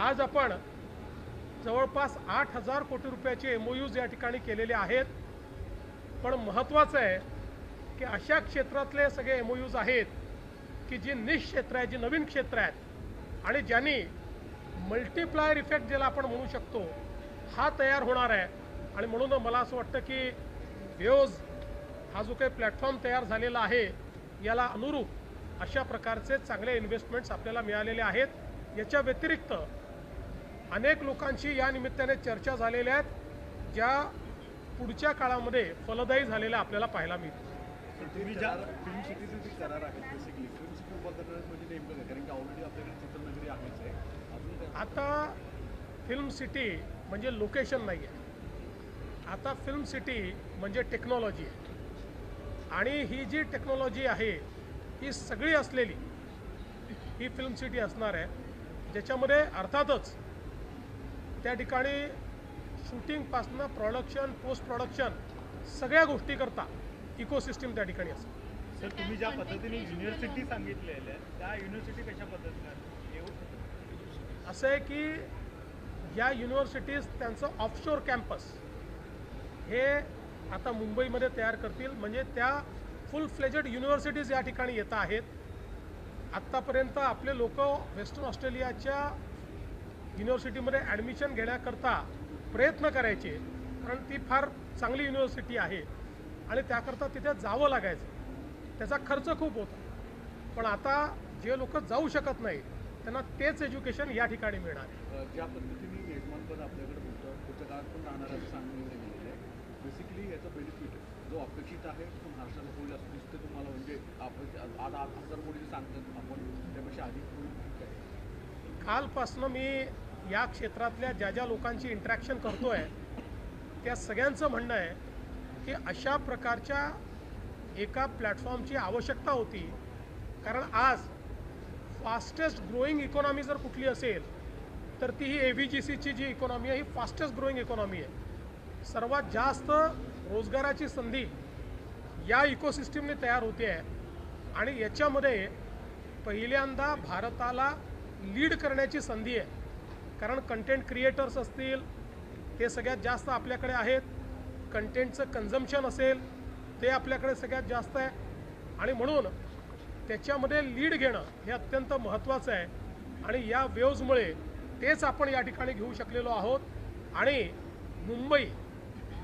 आज आपण जवळपास 8,000 कोटी रुपयाचे MOUs या ठिकाणी केलेले आहेत। पण महत्त्वाचं आहे की अशा क्षेत्रातले सगळे MOUs आहेत की जी निश क्षेत्र आहे, जी नवीन क्षेत्र आहेत आणि ज्यांनी मल्टिप्लायर इफेक्ट ज्याला आपण म्हणू शकतो हा तयार होणार आहे। आणि म्हणून मला असं वाटतं की वेव्ज हा जो काही प्लॅटफॉर्म तयार झालेला आहे याला अनुरूप अशा प्रकारचे चांगले इन्व्हेस्टमेंट्स आपल्याला मिळालेले आहेत। याच्या व्यतिरिक्त अनेक लोकांशी या निमित्ताने चर्चा झालेल्या आहेत ज्या पुढच्या काळामध्ये फलदायी झालेल्या आपल्याला पाहायला मिळतील। तुम्ही ज्या फिल्म सिटीचे जे करार आहेत बेसिकली फिल्म सिटी उभा करणार म्हणजे नेमकं काय, कारण की ऑलरेडी आपल्याकडे चित्रनगरी आहेच आहे, अजून काय? आता फिल्म सिटी म्हणजे लोकेशन नाही आहे, आता फिल्म सिटी म्हणजे टेक्नॉलॉजी आहे आणि ही जी टेक्नॉलॉजी आहे ही सगळी असलेली ही फिल्म सिटी असणार आहे, ज्याच्यामध्ये अर्थातच त्या ठिकाणी शूटिंगपासनं प्रोडक्शन पोस्ट प्रोडक्शन सगळ्या गोष्टी करता इकोसिस्टीम त्या ठिकाणी असतं। सर, तुम्ही ज्या पद्धतीने युनिव्हर्सिटी सांगितलेल्या आहेत त्या युनिव्हर्सिटी कशा पद्धतीने येऊ असं आहे की या युनिव्हर्सिटीज त्यांचं ऑफशोर कॅम्पस हे आता मुंबईमध्ये तयार करतील, म्हणजे त्या फुल फ्लेजेड युनिव्हर्सिटीज या ठिकाणी येत आहेत। आत्तापर्यंत आपले लोक वेस्टर्न ऑस्ट्रेलियाच्या युनिव्हर्सिटीमध्ये ॲडमिशन घेण्याकरता प्रयत्न करायचे, कारण ती फार चांगली युनिव्हर्सिटी आहे आणि त्याकरता तिथे जावं लागायचं, त्याचा खर्च खूप होता। पण आता जे लोक जाऊ शकत नाही त्यांना तेच एज्युकेशन या ठिकाणी मिळणार आहे। ज्या पद्धतीने यजमानपद आपल्याकडे पुढच्या काळात पण राहणार असं सांगितलं गेलेलं आहे, बेसिकली याचा बेनिफिट जो अपेक्षित आहे तो महाराष्ट्राला होईल असं दिसतं तुम्हाला? म्हणजे आपण आज 8,000 कोटी सांगतात, आपण त्यापेक्षा अधिक होईल काय? कालपासनं मी या क्षेत्रातल्या ज्या लोकांची इंटरॅक्शन करतो आहे त्या सगळ्यांचं म्हणणं आहे की अशा प्रकारच्या एका प्लॅटफॉर्मची आवश्यकता होती, कारण आज फास्टेस्ट ग्रोईंग इकॉनॉमी जर कुठली असेल तर ती ही AVGCची जी इकॉनॉमी आहे ही फास्टेस्ट ग्रोईंग इकॉनॉमी आहे। सर्वात जास्त रोजगाराची संधी या इकोसिस्टीमने तयार होते आहे आणि याच्यामध्ये पहिल्यांदा भारताला लीड करण्याची संधी आहे, कारण कंटेंट क्रिएटर्स असतील ते सगळ्यात जास्त आपल्याकडे आहेत, कंटेंटचं कन्झम्पशन असेल ते आपल्याकडे सगळ्यात जास्त आहे आणि म्हणून त्याच्यामध्ये लीड घेणं हे अत्यंत महत्त्वाचं आहे आणि या वेव्जमुळे तेच आपण या ठिकाणी घेऊ शकलेलो आहोत आणि मुंबई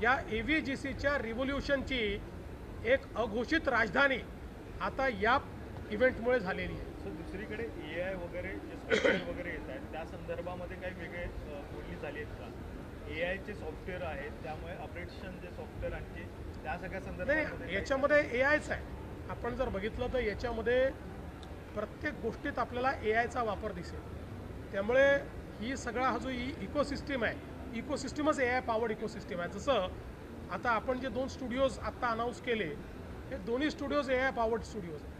या AVGCच्या रिव्होल्युशनची एक अघोषित राजधानी आता या इव्हेंटमुळे झालेली आहे। सर, दुसरीकडे AI वगैरे जे सॉफ्टवेअर वगैरे येत आहेत त्या संदर्भामध्ये काही वेगळे बोलणी झाली आहेत का? AIचे सॉफ्टवेअर आहेत त्यामुळे ऑपरेशन जे सॉफ्टवेअर आणखी त्या सगळ्या संदर्भामध्ये याच्यामध्ये AIच आहे। आपण जर बघितलं तर याच्यामध्ये प्रत्येक गोष्टीत आपल्याला AIचा वापर दिसेल, त्यामुळे ही सगळा हा जो इकोसिस्टीम आहे इकोसिस्टीमच AI पॉवर्ड इकोसिस्टीम आहे। जसं आता आपण जे 2 स्टुडिओज आत्ता अनाऊन्स केले हे दोन्ही स्टुडिओज AI पॉवर्ड स्टुडिओज आहेत।